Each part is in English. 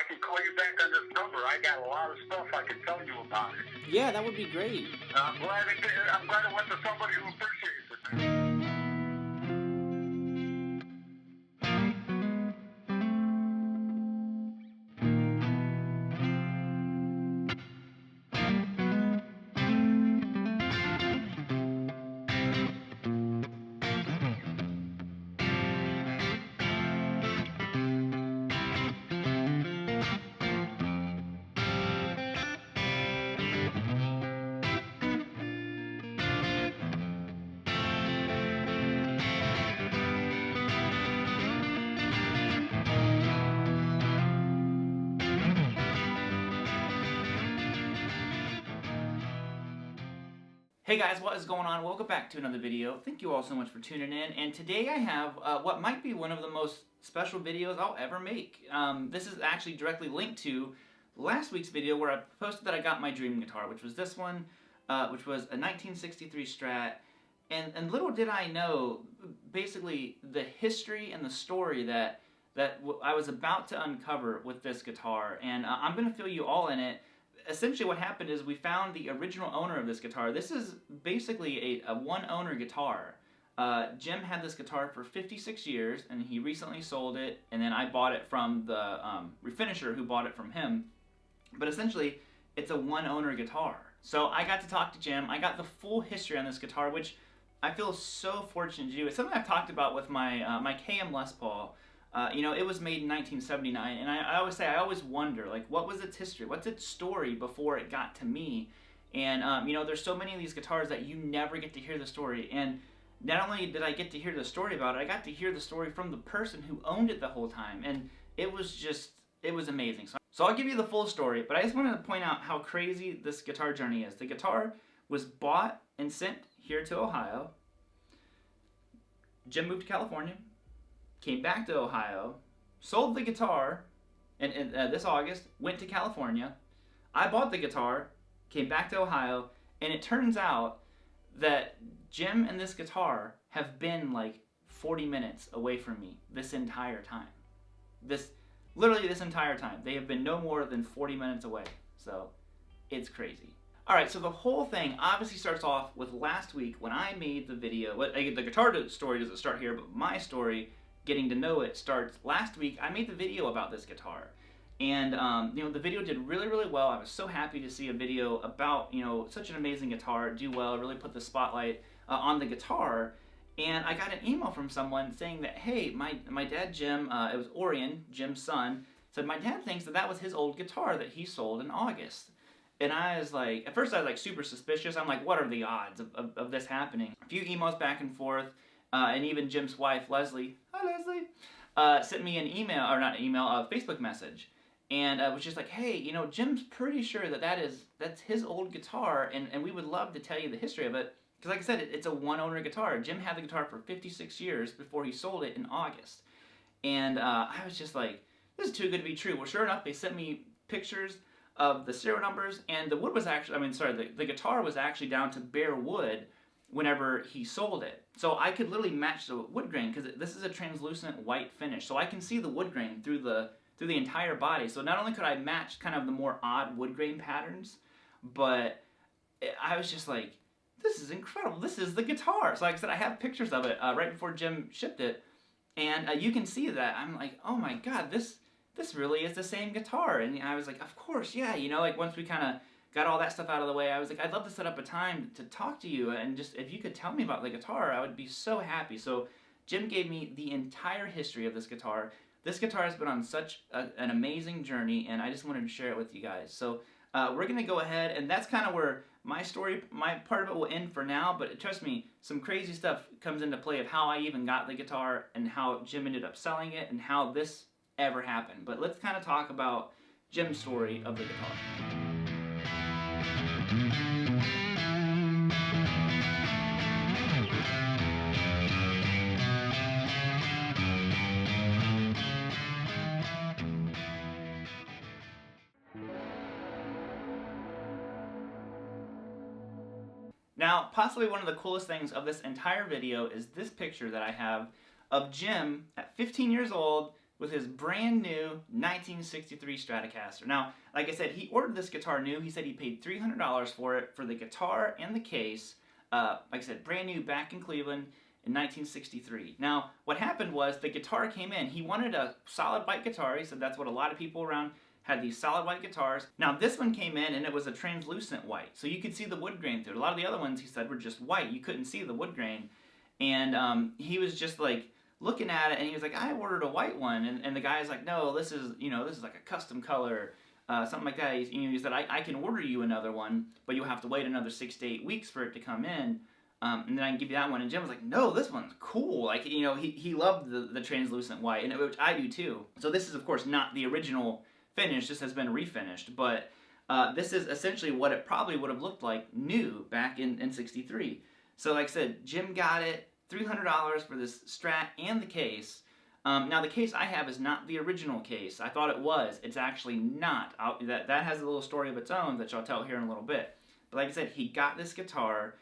I can call you back on this number. I got a lot of stuff I can tell you about it. Yeah, that would be great. I'm glad it went to somebody who appreciates it, man. Hey guys, what is going on? Welcome back to another video. Thank you all so much for tuning in. And today I have what might be one of the most special videos I'll ever make. This is actually directly linked to last week's video where I posted that I got my dream guitar, which was this one, which was a 1963 Strat. And little did I know, basically, the history and the story that I was about to uncover with this guitar. And I'm going to fill you all in it. Essentially what happened is we found the original owner of this guitar. This is basically a one-owner guitar. Jim had this guitar for 56 years, and he recently sold it, and then I bought it from the refinisher who bought it from him. But essentially, it's a one-owner guitar. So I got to talk to Jim. I got the full history on this guitar, which I feel so fortunate to do. It's something I've talked about with my my KM Les Paul. It was made in 1979, and I always say, I always wonder, like, what was its history? What's its story before it got to me? And, there's so many of these guitars that you never get to hear the story. And not only did I get to hear the story about it, I got to hear the story from the person who owned it the whole time. And it was amazing. So I'll give you the full story, but I just wanted to point out how crazy this guitar journey is. The guitar was bought and sent here to Ohio. Jim moved to California. Came back to Ohio, sold the guitar, and this August, went to California. I bought the guitar, came back to Ohio, and it turns out that Jim and this guitar have been like 40 minutes away from me this entire time. Literally this entire time. They have been no more than 40 minutes away. So, it's crazy. Alright, so the whole thing obviously starts off with last week when I made the video. The guitar story doesn't start here, but my story, getting to know it, starts last week. I made the video about this guitar, and the video did really, really well. I was so happy to see a video about such an amazing guitar do well, really put the spotlight on the guitar. And I got an email from someone saying that, hey, my dad Jim, it was Orion, Jim's son, said my dad thinks that was his old guitar that he sold in August. And I was like, at first I was like super suspicious. I'm like, what are the odds of this happening? A few emails back and forth. And even Jim's wife, Leslie, hi Leslie, sent me an email, or not an email, a Facebook message. And was just like, hey, Jim's pretty sure that's his old guitar, and we would love to tell you the history of it. Because like I said, it's a one-owner guitar. Jim had the guitar for 56 years before he sold it in August. And I was just like, this is too good to be true. Well, sure enough, they sent me pictures of the serial numbers, and the wood was actually, the guitar was actually down to bare wood whenever he sold it. So I could literally match the wood grain, because this is a translucent white finish. So I can see the wood grain through the entire body. So not only could I match kind of the more odd wood grain patterns, but I was just like, this is incredible. This is the guitar. So like I said, I have pictures of it right before Jim shipped it. And you can see that. I'm like, oh my God, this really is the same guitar. And I was like, of course, yeah. Once we kind of got all that stuff out of the way, I was like, I'd love to set up a time to talk to you, and just if you could tell me about the guitar, I would be so happy. So Jim gave me the entire history of this guitar. This guitar has been on such an amazing journey, and I just wanted to share it with you guys. So we're going to go ahead, and that's kind of where my story, my part of it will end for now, but trust me, some crazy stuff comes into play of how I even got the guitar, and how Jim ended up selling it, and how this ever happened. But let's kind of talk about Jim's story of the guitar. Now, possibly one of the coolest things of this entire video is this picture that I have of Jim at 15 years old with his brand new 1963 Stratocaster. Now, like I said, he ordered this guitar new. He said he paid $300 for it, for the guitar and the case. Like I said, brand new, back in Cleveland in 1963. Now, what happened was the guitar came in. He wanted a solid white guitar. He said that's what a lot of people around had, these solid white guitars. Now, this one came in and it was a translucent white, so you could see the wood grain through it. A lot of the other ones, he said, were just white. You couldn't see the wood grain. And he was just like looking at it, and he was like, I ordered a white one. And the guy's like, no, this is, this is like a custom color, something like that. He said, I can order you another one, but you'll have to wait another 6 to 8 weeks for it to come in. And then I can give you that one. And Jim was like, no, this one's cool. Like, he loved the translucent white, and which I do too. So this is, of course, not the original finish. This has been refinished, but this is essentially what it probably would have looked like new back in 63. So like I said, Jim got it, $300 for this Strat and the case. Now the case I have is not the original case. I thought it was. It's actually not. That has a little story of its own that I'll tell here in a little bit. But like I said, he got this guitar.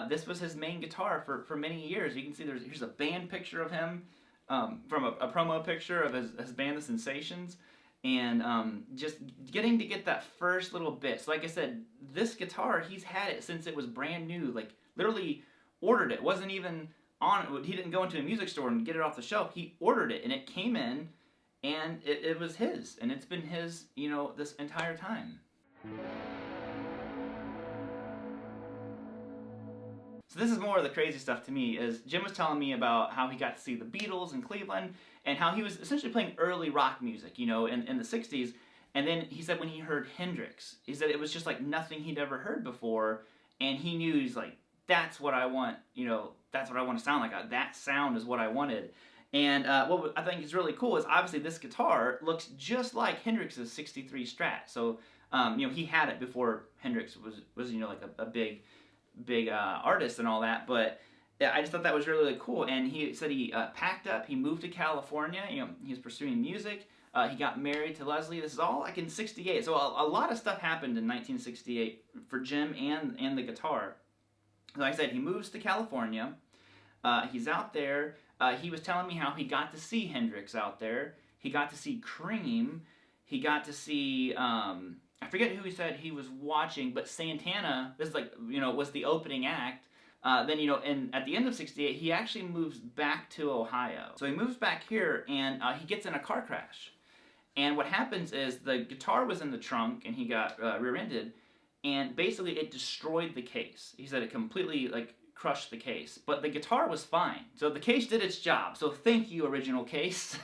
This was his main guitar for many years. You can see here's a band picture of him from a promo picture of his band, The Sensations. And just getting to get that first little bit. So like I said, this guitar, he's had it since it was brand new. Like, literally ordered it. It wasn't even on, he didn't go into a music store and get it off the shelf. He ordered it, and it came in, and it was his. And it's been his, this entire time. So this is more of the crazy stuff to me, is Jim was telling me about how he got to see the Beatles in Cleveland, and how he was essentially playing early rock music, in the 60s. And then he said when he heard Hendrix, he said it was just like nothing he'd ever heard before, and he knew, he's like, that's what I want, that's what I want to sound like. That sound is what I wanted. And what I think is really cool is, obviously this guitar looks just like Hendrix's 63 Strat. So, he had it before Hendrix was like a big artist and all that. But I just thought that was really, really cool. And he said he packed up, he moved to California, he was pursuing music. He got married to Leslie. This is all like in 68. So a lot of stuff happened in 1968 for Jim and the guitar. Like I said, he moves to California. He's out there. He was telling me how he got to see Hendrix out there. He got to see Cream. He got to see, I forget who he said he was watching, but Santana, this is like, was the opening act. Then, and at the end of 68, he actually moves back to Ohio. So he moves back here, and he gets in a car crash. And what happens is the guitar was in the trunk, and he got rear-ended, and basically it destroyed the case. He said it completely, crushed the case. But the guitar was fine. So the case did its job. So thank you, original case.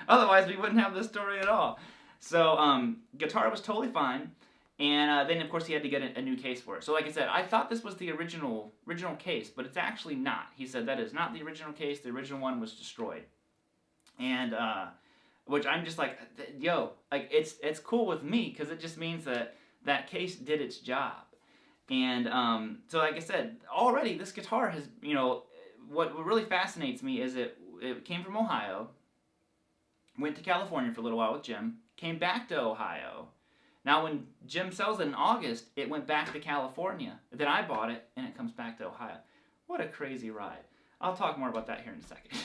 Otherwise, we wouldn't have this story at all. So guitar was totally fine. And then, of course, he had to get a new case for it. So like I said, I thought this was the original case, but it's actually not. He said that is not the original case. The original one was destroyed. And, which I'm just like, yo, it's cool with me, because it just means that case did its job. And so like I said, already this guitar has, what really fascinates me is it came from Ohio, went to California for a little while with Jim, came back to Ohio. Now when Jim sells it in August, it went back to California. Then I bought it, and it comes back to Ohio. What a crazy ride. I'll talk more about that here in a second.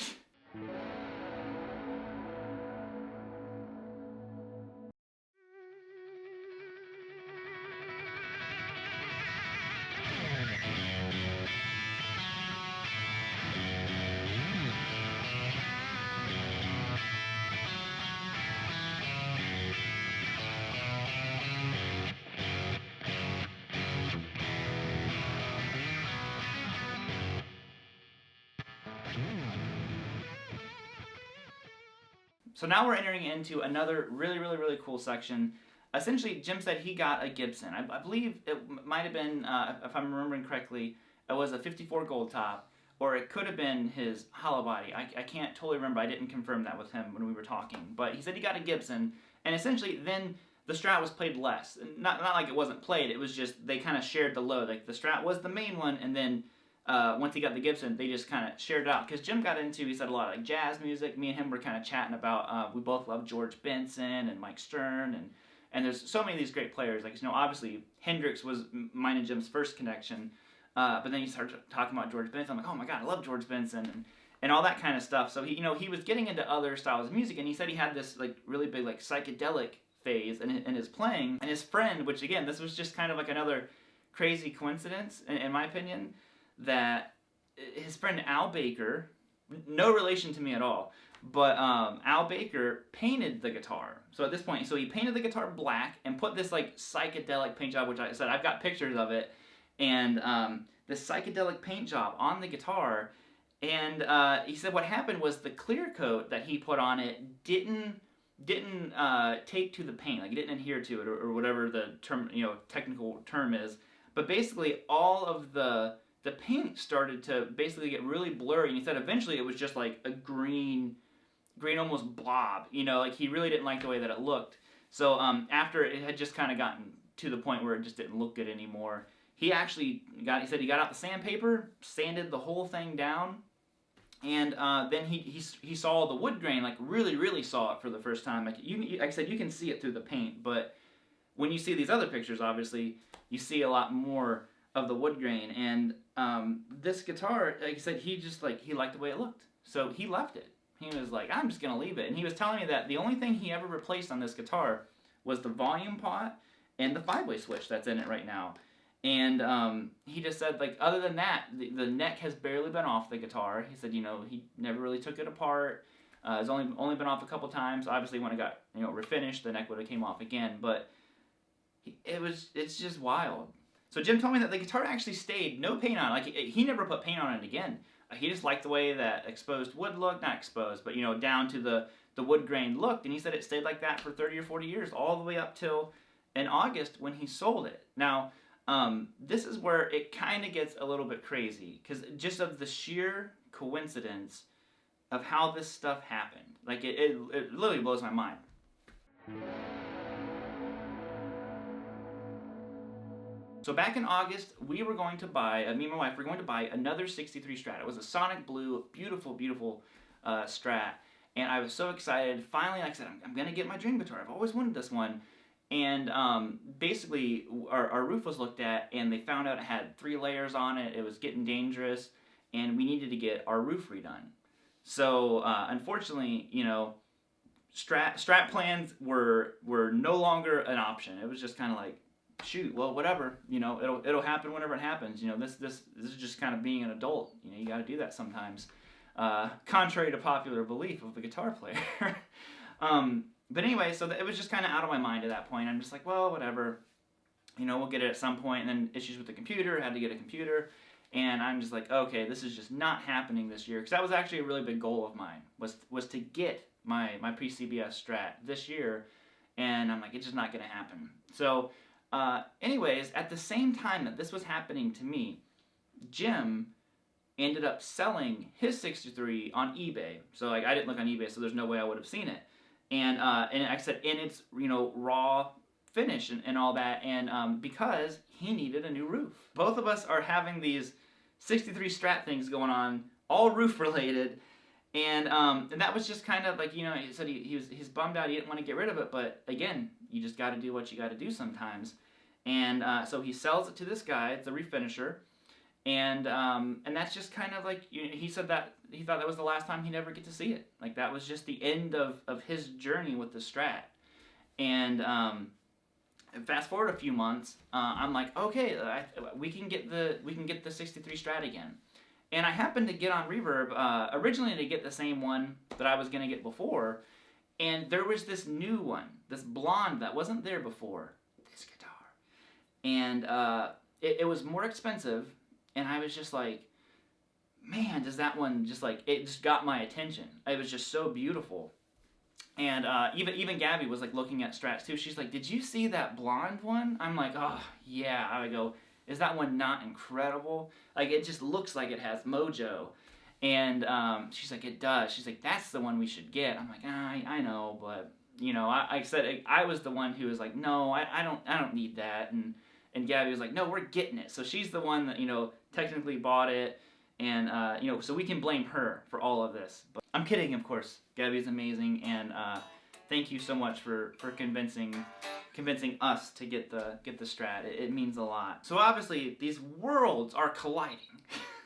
So now we're entering into another really, really, really cool section. Essentially, Jim said he got a Gibson. I believe it might have been, if I'm remembering correctly, it was a 54 gold top, or it could have been his hollow body. I can't totally remember. I didn't confirm that with him when we were talking. But he said he got a Gibson, and essentially then the Strat was played less. Not like it wasn't played. It was just they kind of shared the load. Like the Strat was the main one, and then once he got the Gibson, they just kind of shared it out. Because Jim got into, he said, a lot of jazz music. Me and him were kind of chatting about, we both love George Benson and Mike Stern, and there's so many of these great players. Like, obviously Hendrix was mine and Jim's first connection, but then he started talking about George Benson. I'm like, oh my God, I love George Benson. and all that kind of stuff. So he was getting into other styles of music, and he said he had this like really big like psychedelic phase in his playing. And his friend, which again, this was just kind of like another crazy coincidence in my opinion, that his friend Al Baker, no relation to me at all, but Al Baker painted the guitar. So at this point, so he painted the guitar black and put this like psychedelic paint job, which I said I've got pictures of it, and this psychedelic paint job on the guitar. And he said what happened was the clear coat that he put on it didn't take to the paint, like it didn't adhere to it, or whatever the term, technical term is. But basically, all of the paint started to basically get really blurry, and he said eventually it was just like a green almost blob. Like he really didn't like the way that it looked. So after it had just kind of gotten to the point where it just didn't look good anymore, he said he got out the sandpaper, sanded the whole thing down. And then he saw the wood grain, like really saw it for the first time. Like I said, you can see it through the paint, but when you see these other pictures, obviously you see a lot more of the wood grain. And this guitar, like I said, he liked the way it looked, so he left it. He was like, I'm just gonna leave it. And he was telling me that the only thing he ever replaced on this guitar was the volume pot and the 5-way switch that's in it right now. And he just said, like, other than that, the neck has barely been off the guitar. He said, he never really took it apart. It's only been off a couple times. Obviously, when it got refinished, the neck would have came off again. But it's just wild. So Jim told me that the guitar actually stayed, no paint on it. Like he never put paint on it again. He just liked the way that exposed wood looked, not exposed, but down to the wood grain looked. And he said it stayed like that for 30 or 40 years, all the way up till in August when he sold it. Now, this is where it kind of gets a little bit crazy, because just of the sheer coincidence of how this stuff happened. Like, it literally blows my mind. So back in August, we were going to buy, me and my wife were going to buy another 63 Strat. It was a Sonic Blue, beautiful Strat. And I was so excited. Finally, like I said, I'm going to get my dream guitar. I've always wanted this one. And basically, our roof was looked at, and they found out it had 3 layers on it. It was getting dangerous, and we needed to get our roof redone. So unfortunately, strat plans were no longer an option. It was just kind of like, shoot, well, whatever. It'll happen whenever it happens. This is just kind of being an adult. You got to do that sometimes, contrary to popular belief of the guitar player. But anyway, so it was just kind of out of my mind at that point. I'm just like, well, whatever. We'll get it at some point. And then issues with the computer, had to get a computer. And I'm just like, okay, this is just not happening this year. Because that was actually a really big goal of mine, was to get my pre-CBS Strat this year. And I'm like, it's just not going to happen. So anyways, at the same time that this was happening to me, Jim ended up selling his 63 on eBay. So like, I didn't look on eBay, so there's no way I would have seen it. And like I said, in its raw finish and all that, and because he needed a new roof. Both of us are having these 63 Strat things going on, all roof related, and that was just kind of like, he said he's bummed out, he didn't want to get rid of it, but again, you just got to do what you got to do sometimes. And so he sells it to this guy, it's a refinisher, and that's just kind of like, he said that he thought that was the last time he'd ever get to see it. Like, that was just the end of his journey with the Strat. And fast forward a few months, I'm like, okay, we can get the 63 Strat again. And I happened to get on Reverb originally to get the same one that I was gonna get before, and there was this new one, this blonde that wasn't there before, this guitar, and it was more expensive, and I was just like, man, does that one just like, it just got my attention. It was just so beautiful. And even Gabby was like looking at Strats too. She's like, did you see that blonde one? I'm like, oh yeah. I go, is that one not incredible? Like, it just looks like it has mojo. And she's like, it does. She's like, that's the one we should get. I'm like, I know, but I said I was the one who was like, no, I don't need that. And Gabby was like, no, we're getting it. So she's the one that technically bought it. And, so we can blame her for all of this. But I'm kidding, of course. Gabby's amazing, and thank you so much for convincing us to get the Strat. It means a lot. So obviously, these worlds are colliding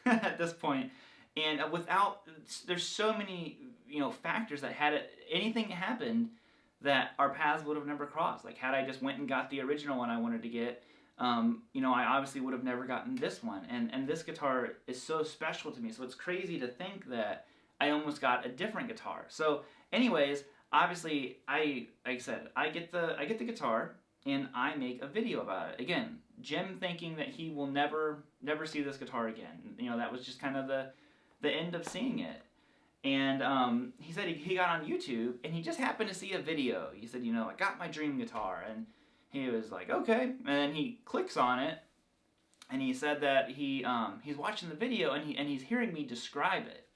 at this point. And without, there's so many, factors that had anything happened, that our paths would have never crossed. Like, had I just went and got the original one I wanted to get, I obviously would have never gotten this one. And this guitar is so special to me. So it's crazy to think that I almost got a different guitar. So anyways, obviously, like I said, I get the guitar, and I make a video about it. Again, Jim thinking that he will never see this guitar again. That was just kind of the end of seeing it. And he said he got on YouTube, and he just happened to see a video. He said, I got my dream guitar, and he was like, okay. And then he clicks on it, and he said that he's watching the video, and he's hearing me describe it,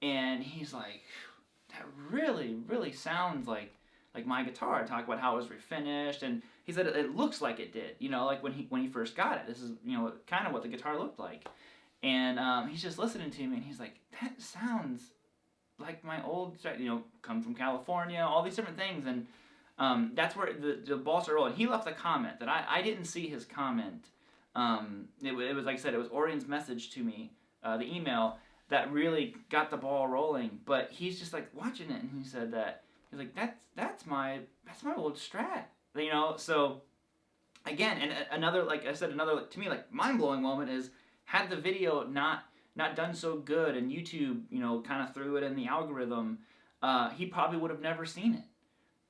and he's like, that really, really sounds like my guitar. I talk about how it was refinished, and he said it looks like it did. Like when he first got it. This is kind of what the guitar looked like, and he's just listening to me, and he's like, that sounds like my old, come from California, all these different things, and that's where the ball started rolling. He left a comment that I didn't see his comment. It was, like I said, it was Orion's message to me, the email, that really got the ball rolling. But he's just like watching it, and he said that he's like, that's my old Strat, So again, and another, like I said, another to me like mind blowing moment is, had the video not done so good, and YouTube kind of threw it in the algorithm, he probably would have never seen it.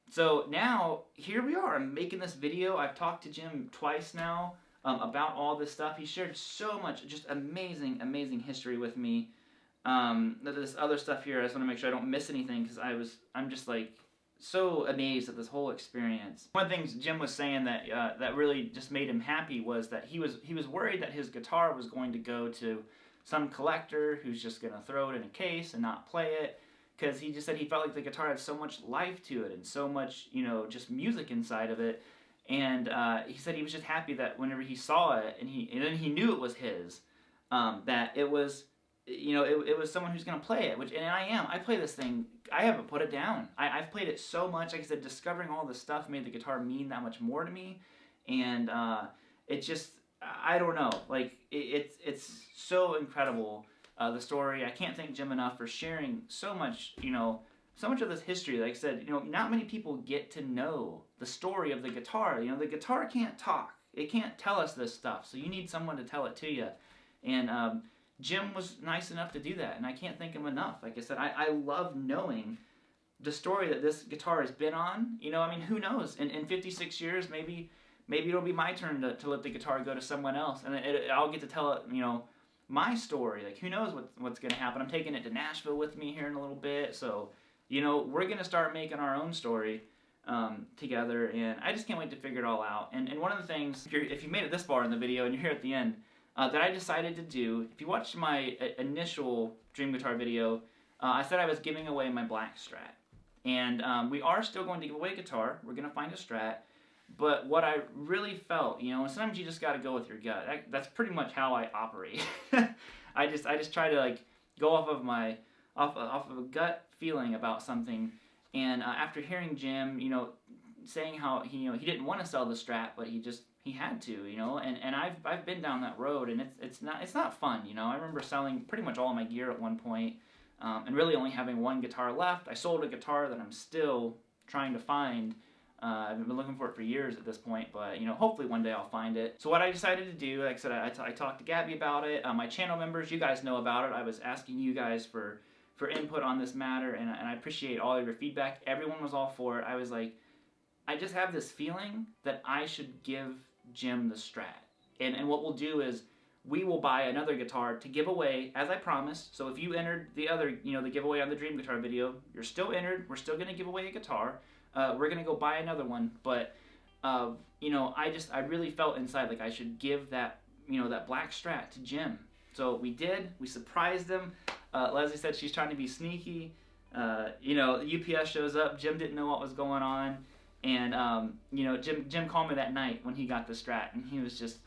So now here we are. I'm making this video. I've talked to Jim twice now about all this stuff. He shared so much, just amazing history with me. This other stuff here, I just want to make sure I don't miss anything, because I'm just like so amazed at this whole experience. One of the things Jim was saying that really just made him happy was that he was worried that his guitar was going to go to some collector who's just going to throw it in a case and not play it, because he just said he felt like the guitar had so much life to it and so much, just music inside of it. And he said he was just happy that whenever he saw it, and then he knew it was his, that it was, it was someone who's going to play it, and I am. I play this thing. I haven't put it down. I've played it so much. Like I said, discovering all this stuff made the guitar mean that much more to me, and it just, I don't know, like, it's so incredible, the story. I can't thank Jim enough for sharing so much, so much of this history. Like I said, not many people get to know the story of the guitar. The guitar can't talk. It can't tell us this stuff, so you need someone to tell it to you. And Jim was nice enough to do that, and I can't thank him enough. Like I said, I love knowing the story that this guitar has been on. Who knows? In 56 years, maybe it'll be my turn to let the guitar go to someone else, and I'll get to tell it, my story. Like, who knows what's going to happen. I'm taking it to Nashville with me here in a little bit, so, we're going to start making our own story together, and I just can't wait to figure it all out. And one of the things, if you made it this far in the video and you're here at the end, that I decided to do, if you watched my initial dream guitar video, I said I was giving away my black Strat. And we are still going to give away a guitar. We're going to find a Strat. But what I really felt, and sometimes you just got to go with your gut. That's pretty much how I operate. I just try to like go off of a gut feeling about something. And after hearing Jim, saying how he didn't want to sell the Strat, but he had to, and I've been down that road, and it's not fun, I remember selling pretty much all of my gear at one point, and really only having one guitar left. I sold a guitar that I'm still trying to find. I've been looking for it for years at this point, but hopefully one day I'll find it. So what I decided to do, like I said, I talked to Gabby about it. My channel members, you guys know about it. I was asking you guys for input on this matter, and I appreciate all of your feedback. Everyone was all for it. I was like, I just have this feeling that I should give Jim the Strat. And what we'll do is we will buy another guitar to give away, as I promised. So if you entered the other, the giveaway on the dream guitar video, you're still entered. We're still going to give away a guitar. We're going to go buy another one. But, I really felt inside like I should give that, that black Strat to Jim. So we did. We surprised him. Leslie said she's trying to be sneaky. UPS shows up. Jim didn't know what was going on. And, Jim called me that night when he got the Strat, and he was just,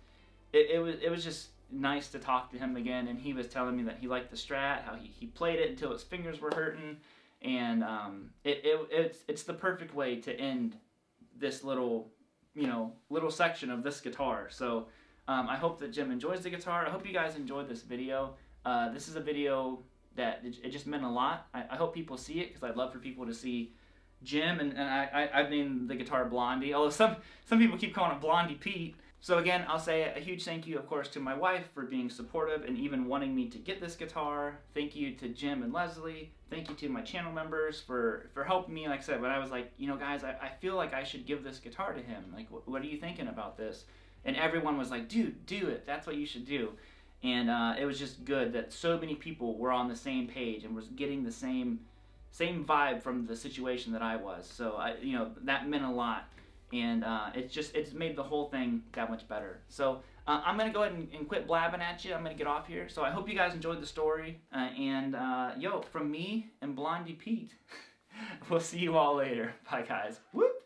it was just nice to talk to him again, and he was telling me that he liked the Strat, how he played it until his fingers were hurting, and it's the perfect way to end this little section of this guitar. So I hope that Jim enjoys the guitar. I hope you guys enjoyed this video. this is a video that it just meant a lot. I hope people see it, because I'd love for people to see Jim, and I've named the guitar Blondie, although some people keep calling it Blondie Pete. So again, I'll say a huge thank you, of course, to my wife for being supportive and even wanting me to get this guitar. Thank you to Jim and Leslie. Thank you to my channel members for helping me. Like I said, when I was like, you know, guys, I feel like I should give this guitar to him. Like, what are you thinking about this? And everyone was like, dude, do it. That's what you should do. And it was just good that so many people were on the same page and was getting the same vibe from the situation that I was. So that meant a lot, and it's made the whole thing that much better. So I'm gonna go ahead and quit blabbing at you. I'm gonna get off here. So I hope you guys enjoyed the story, and from me and Blondie Pete, we'll see you all later. Bye, guys. Whoop.